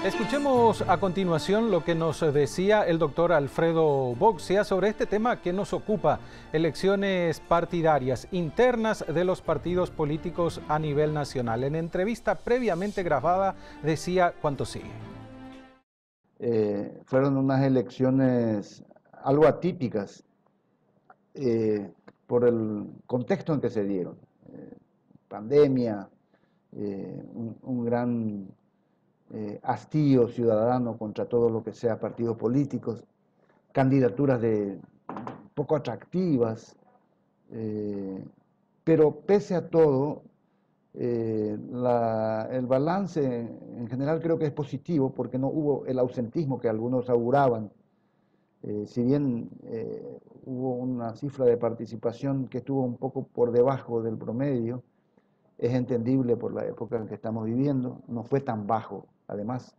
Escuchemos a continuación lo que nos decía el doctor Alfredo Boxia sobre este tema que nos ocupa, elecciones partidarias internas de los partidos políticos a nivel nacional. En entrevista previamente grabada decía cuánto sigue. Fueron unas elecciones algo atípicas por el contexto en que se dieron. Pandemia, un gran hastío ciudadano contra todo lo que sea partidos políticos, candidaturas poco atractivas, pero pese a todo, el balance en general creo que es positivo porque no hubo el ausentismo que algunos auguraban. Si bien hubo una cifra de participación que estuvo un poco por debajo del promedio, es entendible por la época en que estamos viviendo, no fue tan bajo además.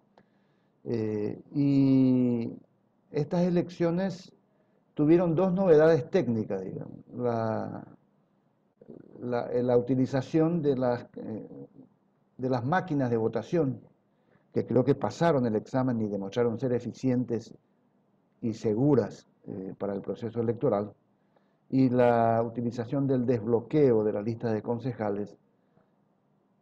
Y estas elecciones tuvieron dos novedades técnicas, digamos. La utilización de las máquinas de votación, que creo que pasaron el examen y demostraron ser eficientes y seguras para el proceso electoral, y la utilización del desbloqueo de la lista de concejales,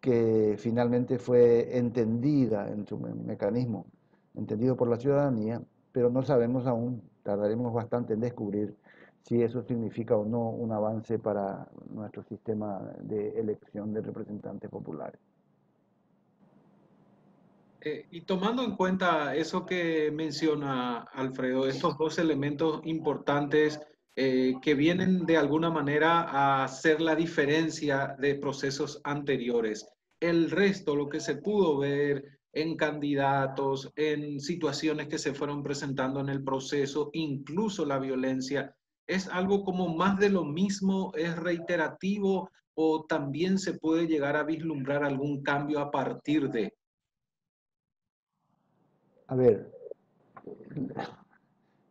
que finalmente fue entendida en su mecanismo, entendido por la ciudadanía, pero no sabemos aún, tardaremos bastante en descubrir si eso significa o no un avance para nuestro sistema de elección de representantes populares. Y tomando en cuenta eso que menciona Alfredo, estos dos elementos importantes que vienen de alguna manera a hacer la diferencia de procesos anteriores, el resto, lo que se pudo ver en candidatos, en situaciones que se fueron presentando en el proceso, incluso la violencia, ¿es algo como más de lo mismo, es reiterativo o también se puede llegar a vislumbrar algún cambio a partir de? A ver,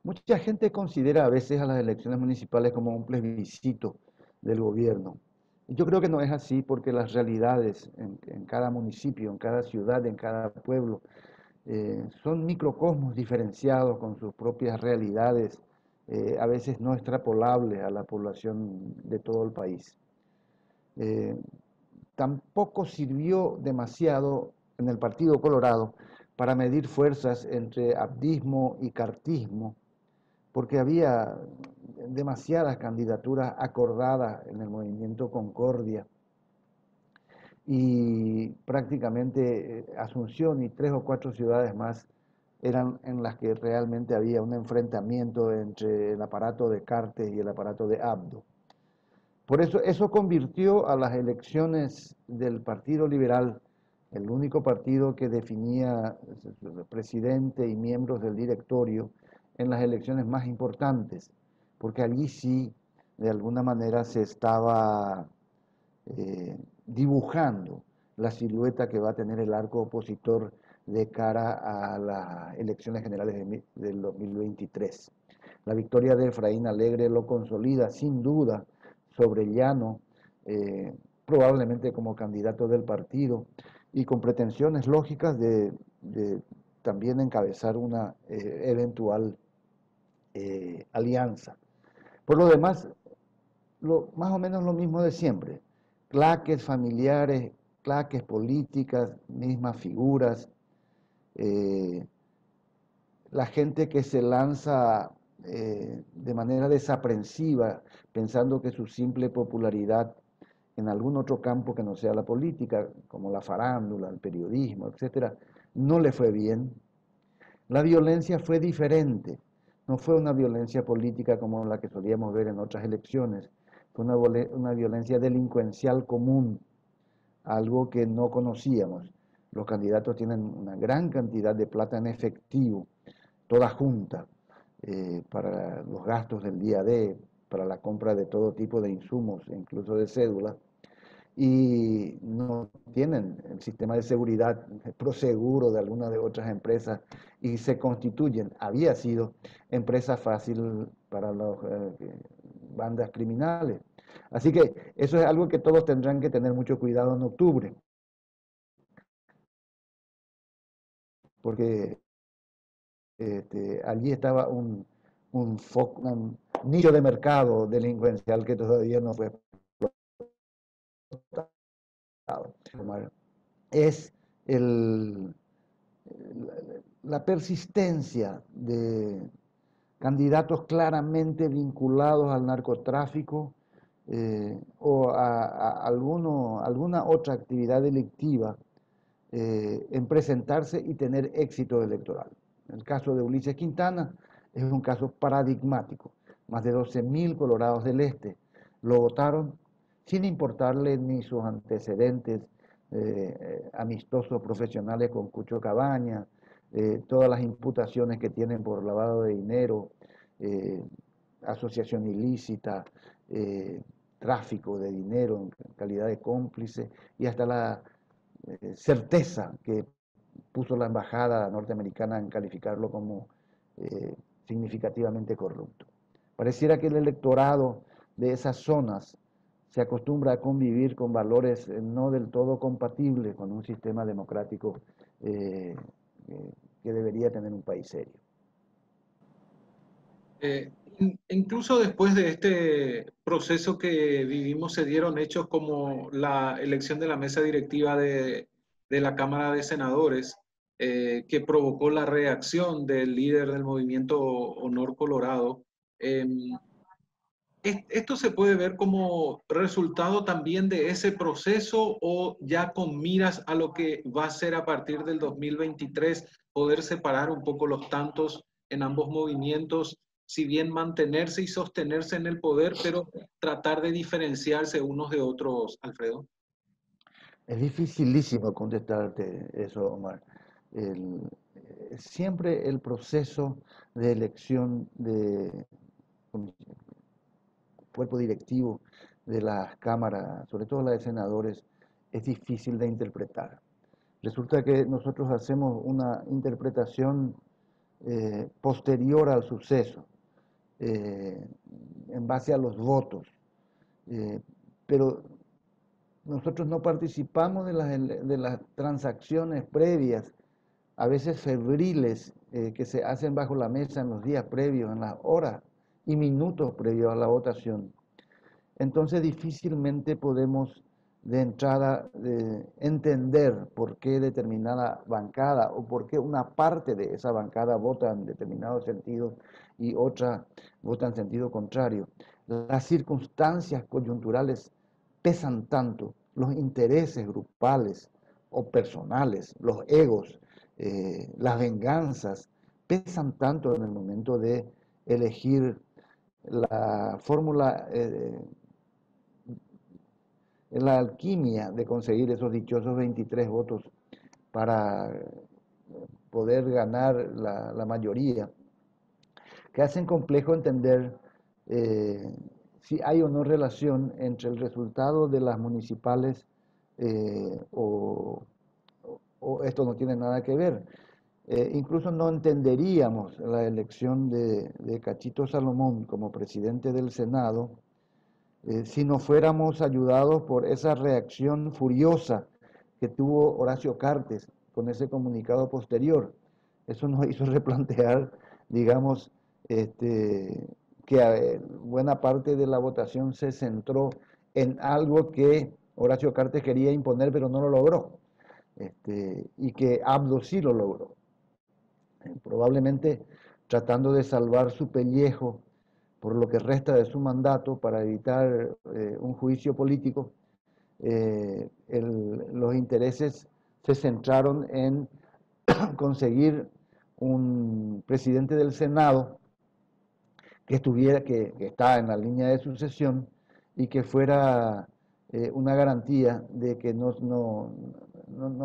mucha gente considera a veces a las elecciones municipales como un plebiscito del gobierno. Yo creo que no es así porque las realidades en cada municipio, en cada ciudad, en cada pueblo, son microcosmos diferenciados con sus propias realidades, a veces no extrapolables a la población de todo el país. Eh, Tampoco sirvió demasiado en el Partido Colorado para medir fuerzas entre abdismo y cartismo, porque había demasiadas candidaturas acordadas en el movimiento Concordia y prácticamente Asunción y 3 o 4 ciudades más eran en las que realmente había un enfrentamiento entre el aparato de Cartes y el aparato de Abdo. Por eso convirtió a las elecciones del Partido Liberal, el único partido que definía presidente y miembros del directorio, en las elecciones más importantes, porque allí sí, de alguna manera, se estaba dibujando la silueta que va a tener el arco opositor de cara a las elecciones generales del 2023. La victoria de Efraín Alegre lo consolida sin duda sobre Llano, probablemente como candidato del partido y con pretensiones lógicas de también encabezar una eventual alianza. Por lo demás, más o menos lo mismo de siempre. Claques familiares, claques políticas, mismas figuras, la gente que se lanza de manera desaprensiva, pensando que su simple popularidad en algún otro campo que no sea la política, como la farándula, el periodismo, etcétera, no le fue bien. La violencia fue diferente, no fue una violencia política como la que solíamos ver en otras elecciones, fue una violencia delincuencial común, algo que no conocíamos. Los candidatos tienen una gran cantidad de plata en efectivo, toda junta, para los gastos del día D, para la compra de todo tipo de insumos, incluso de cédulas, y no tienen el sistema de seguridad Proseguro de algunas de otras empresas y se constituyen, había sido empresa fácil para las bandas criminales. Así que eso es algo que todos tendrán que tener mucho cuidado en octubre. porque allí estaba un nicho de mercado delincuencial que todavía no fue explotado. Es el, la persistencia de candidatos claramente vinculados al narcotráfico o a alguna otra actividad delictiva en presentarse y tener éxito electoral. El caso de Ulises Quintana es un caso paradigmático. Más de 12.000 colorados del Este lo votaron sin importarle ni sus antecedentes amistosos profesionales con Cucho Cabaña, todas las imputaciones que tienen por lavado de dinero, asociación ilícita, tráfico de dinero en calidad de cómplice y hasta la certeza que puso la embajada norteamericana en calificarlo como significativamente corrupto. Pareciera que el electorado de esas zonas se acostumbra a convivir con valores no del todo compatibles con un sistema democrático que debería tener un país serio. Incluso después de este proceso que vivimos, se dieron hechos como la elección de la mesa directiva de la Cámara de Senadores, que provocó la reacción del líder del movimiento Honor Colorado. ¿Esto se puede ver como resultado también de ese proceso o ya con miras a lo que va a ser a partir del 2023, poder separar un poco los tantos en ambos movimientos, si bien mantenerse y sostenerse en el poder, pero tratar de diferenciarse unos de otros, Alfredo? Es dificilísimo contestarte eso, Omar. Siempre el proceso de elección de cuerpo directivo de las cámaras, sobre todo la de senadores, es difícil de interpretar. Resulta que nosotros hacemos una interpretación posterior al suceso, en base a los votos, pero nosotros no participamos de las transacciones previas, a veces febriles, que se hacen bajo la mesa en los días previos, en las horas y minutos previos a la votación. Entonces difícilmente podemos de entrada entender por qué determinada bancada o por qué una parte de esa bancada vota en determinado sentido y otra vota en sentido contrario. Las circunstancias coyunturales pesan tanto, los intereses grupales o personales, los egos, las venganzas, pesan tanto en el momento de elegir la fórmula, la alquimia de conseguir esos dichosos 23 votos para poder ganar la mayoría, que hacen complejo entender si hay o no relación entre el resultado de las municipales o esto no tiene nada que ver. Incluso no entenderíamos la elección de Cachito Salomón como presidente del Senado si no fuéramos ayudados por esa reacción furiosa que tuvo Horacio Cartes con ese comunicado posterior. Eso nos hizo replantear, digamos, que buena parte de la votación se centró en algo que Horacio Cartes quería imponer, pero no lo logró, y que Abdo sí lo logró. Probablemente tratando de salvar su pellejo por lo que resta de su mandato para evitar un juicio político, los intereses se centraron en conseguir un presidente del Senado que estuviera, que está en la línea de sucesión y que fuera una garantía de que no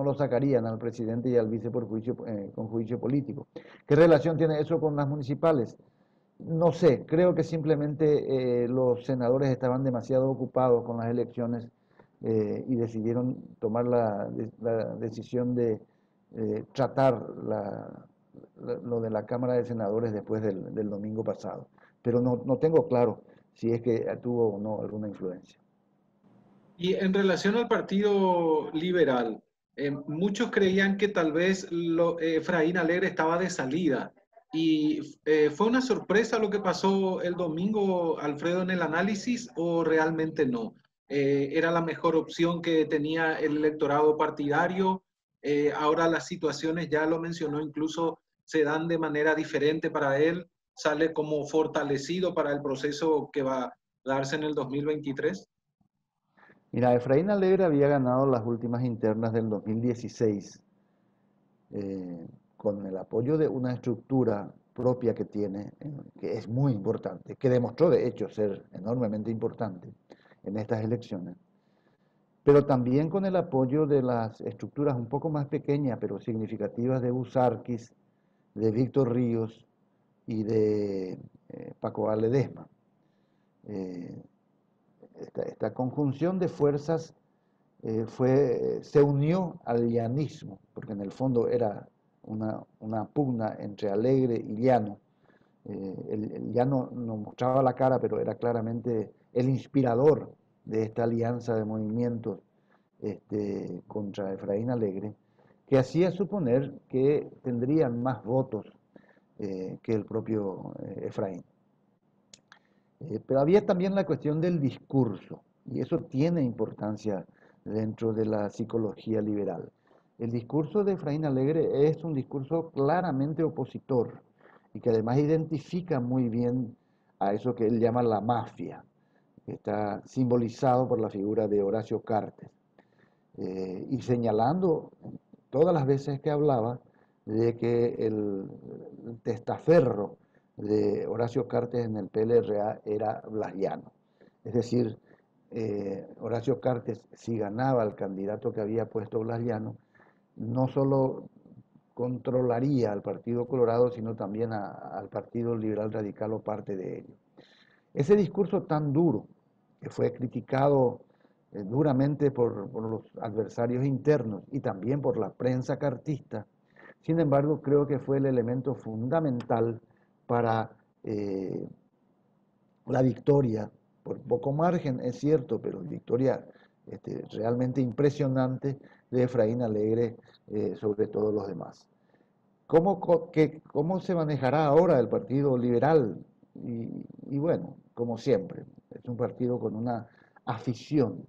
lo sacarían al presidente y al vice por juicio, con juicio político. ¿Qué relación tiene eso con las municipales? No sé, creo que simplemente los senadores estaban demasiado ocupados con las elecciones y decidieron tomar la decisión de tratar lo de la Cámara de Senadores después del domingo pasado. Pero no tengo claro si es que tuvo o no alguna influencia. Y en relación al Partido Liberal, Muchos creían que tal vez Efraín Alegre estaba de salida y fue una sorpresa lo que pasó el domingo, Alfredo, en el análisis o realmente no. Era la mejor opción que tenía el electorado partidario. Ahora las situaciones, ya lo mencionó, incluso se dan de manera diferente para él, sale como fortalecido para el proceso que va a darse en el 2023. Mira, Efraín Alegre había ganado las últimas internas del 2016 con el apoyo de una estructura propia que tiene, que es muy importante, que demostró de hecho ser enormemente importante en estas elecciones, pero también con el apoyo de las estructuras un poco más pequeñas, pero significativas de Busarquis, de Víctor Ríos y de Paco Ledesma. Eh, esta conjunción de fuerzas se unió al llanismo, porque en el fondo era una pugna entre Alegre y Llano. El Llano no mostraba la cara, pero era claramente el inspirador de esta alianza de movimientos contra Efraín Alegre, que hacía suponer que tendrían más votos que el propio Efraín. Pero había también la cuestión del discurso, y eso tiene importancia dentro de la psicología liberal. El discurso de Efraín Alegre es un discurso claramente opositor y que además identifica muy bien a eso que él llama la mafia, que está simbolizado por la figura de Horacio Cartes, y señalando todas las veces que hablaba de que el testaferro de Horacio Cartes en el PLRA era Blas Llano. Es decir, Horacio Cartes, si ganaba al candidato que había puesto Blas Llano, no solo controlaría al Partido Colorado, sino también al Partido Liberal Radical o parte de ello. Ese discurso tan duro, que fue criticado duramente por los adversarios internos y también por la prensa cartista, sin embargo, creo que fue el elemento fundamental para la victoria, por poco margen, es cierto, pero victoria realmente impresionante de Efraín Alegre sobre todos los demás. ¿Cómo se manejará ahora el Partido Liberal? Y bueno, como siempre, es un partido con una afición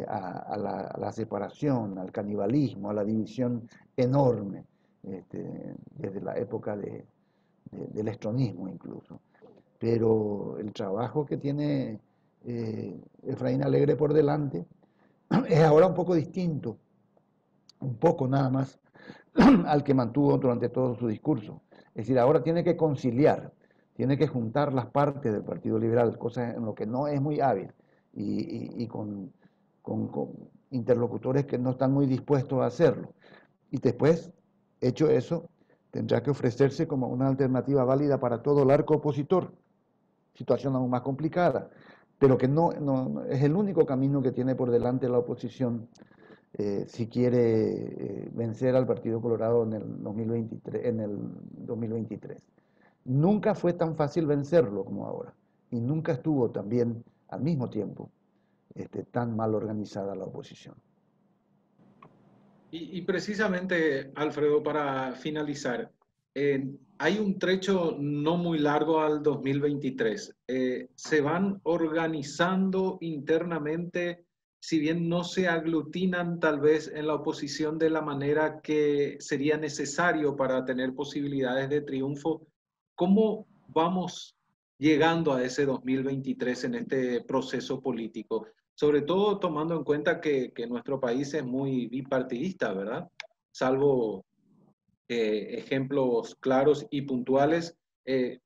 a la separación, al canibalismo, a la división enorme, desde la época del estronismo incluso. Pero el trabajo que tiene Efraín Alegre por delante es ahora un poco distinto, un poco nada más, al que mantuvo durante todo su discurso. Es decir, ahora tiene que conciliar, tiene que juntar las partes del Partido Liberal, cosa en lo que no es muy hábil, y con interlocutores que no están muy dispuestos a hacerlo. Y después, hecho eso, tendrá que ofrecerse como una alternativa válida para todo el arco opositor, situación aún más complicada, pero que no es el único camino que tiene por delante la oposición si quiere vencer al Partido Colorado en el 2023. Nunca fue tan fácil vencerlo como ahora, y nunca estuvo también al mismo tiempo tan mal organizada la oposición. Y precisamente, Alfredo, para finalizar, hay un trecho no muy largo al 2023. Se van organizando internamente, si bien no se aglutinan tal vez en la oposición de la manera que sería necesario para tener posibilidades de triunfo. ¿Cómo vamos llegando a ese 2023 en este proceso político? Sobre todo tomando en cuenta que nuestro país es muy bipartidista, ¿verdad? Salvo ejemplos claros y puntuales.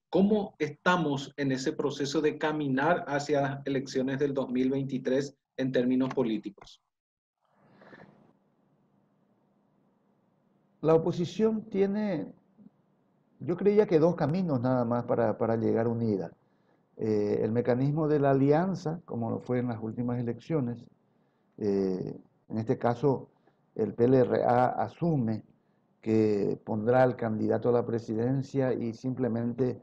¿Cómo estamos en ese proceso de caminar hacia las elecciones del 2023 en términos políticos? La oposición tiene, yo creía que dos caminos nada más para llegar unida. El mecanismo de la alianza, como lo fue en las últimas elecciones, en este caso el PLRA asume que pondrá al candidato a la presidencia y simplemente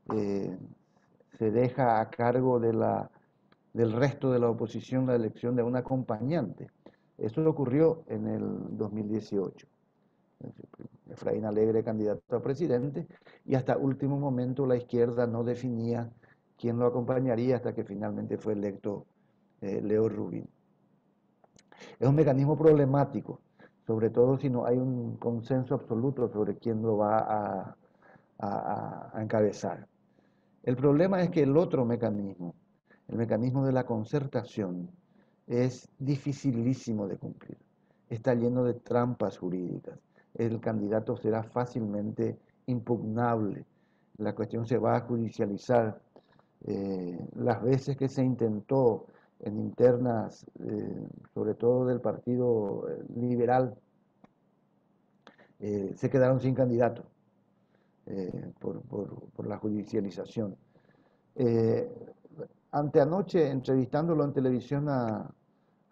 se deja a cargo del resto de la oposición la elección de un acompañante. Eso ocurrió en el 2018. Efraín Alegre candidato a presidente, y hasta último momento la izquierda no definía quién lo acompañaría hasta que finalmente fue electo Leo Rubin. Es un mecanismo problemático, sobre todo si no hay un consenso absoluto sobre quién lo va a encabezar. El problema es que el otro mecanismo, el mecanismo de la concertación, es dificilísimo de cumplir. Está lleno de trampas jurídicas. El candidato será fácilmente impugnable. La cuestión se va a judicializar. Las veces que se intentó en internas, sobre todo del Partido Liberal, se quedaron sin candidato por la judicialización. Anteanoche, entrevistándolo en televisión a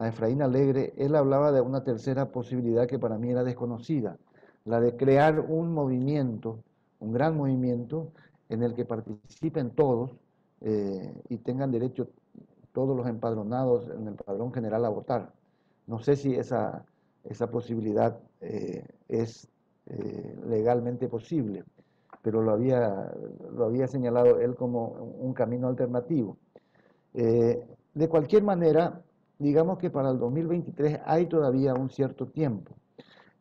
Efraín Alegre, él hablaba de una tercera posibilidad que para mí era desconocida, la de crear un movimiento, un gran movimiento, en el que participen todos y tengan derecho todos los empadronados en el padrón general a votar. No sé si esa posibilidad es legalmente posible, pero lo había señalado él como un camino alternativo. De cualquier manera, digamos que para el 2023 hay todavía un cierto tiempo,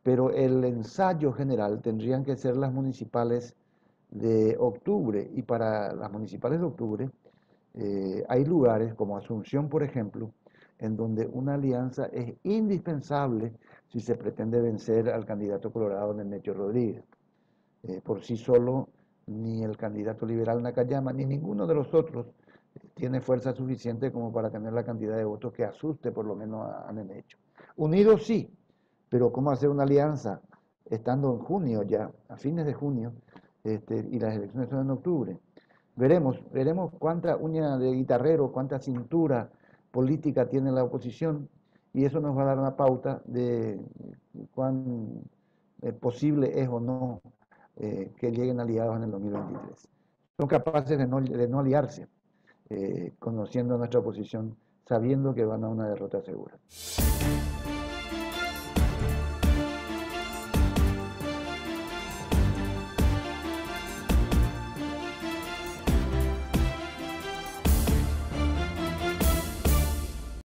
pero el ensayo general tendrían que ser las municipales de octubre, y para las municipales de octubre hay lugares como Asunción, por ejemplo, en donde una alianza es indispensable si se pretende vencer al candidato colorado Nemesio Rodríguez. Por sí solo, ni el candidato liberal Nakayama, ni ninguno de los otros tiene fuerza suficiente como para tener la cantidad de votos que asuste por lo menos a Nemesio. Unidos sí, pero ¿cómo hacer una alianza estando en junio ya, a fines de junio, y las elecciones son en octubre? Veremos cuánta uña de guitarrero, cuánta cintura política tiene la oposición, y eso nos va a dar una pauta de cuán posible es o no que lleguen aliados en el 2023. Son capaces de no aliarse, conociendo nuestra oposición, sabiendo que van a una derrota segura.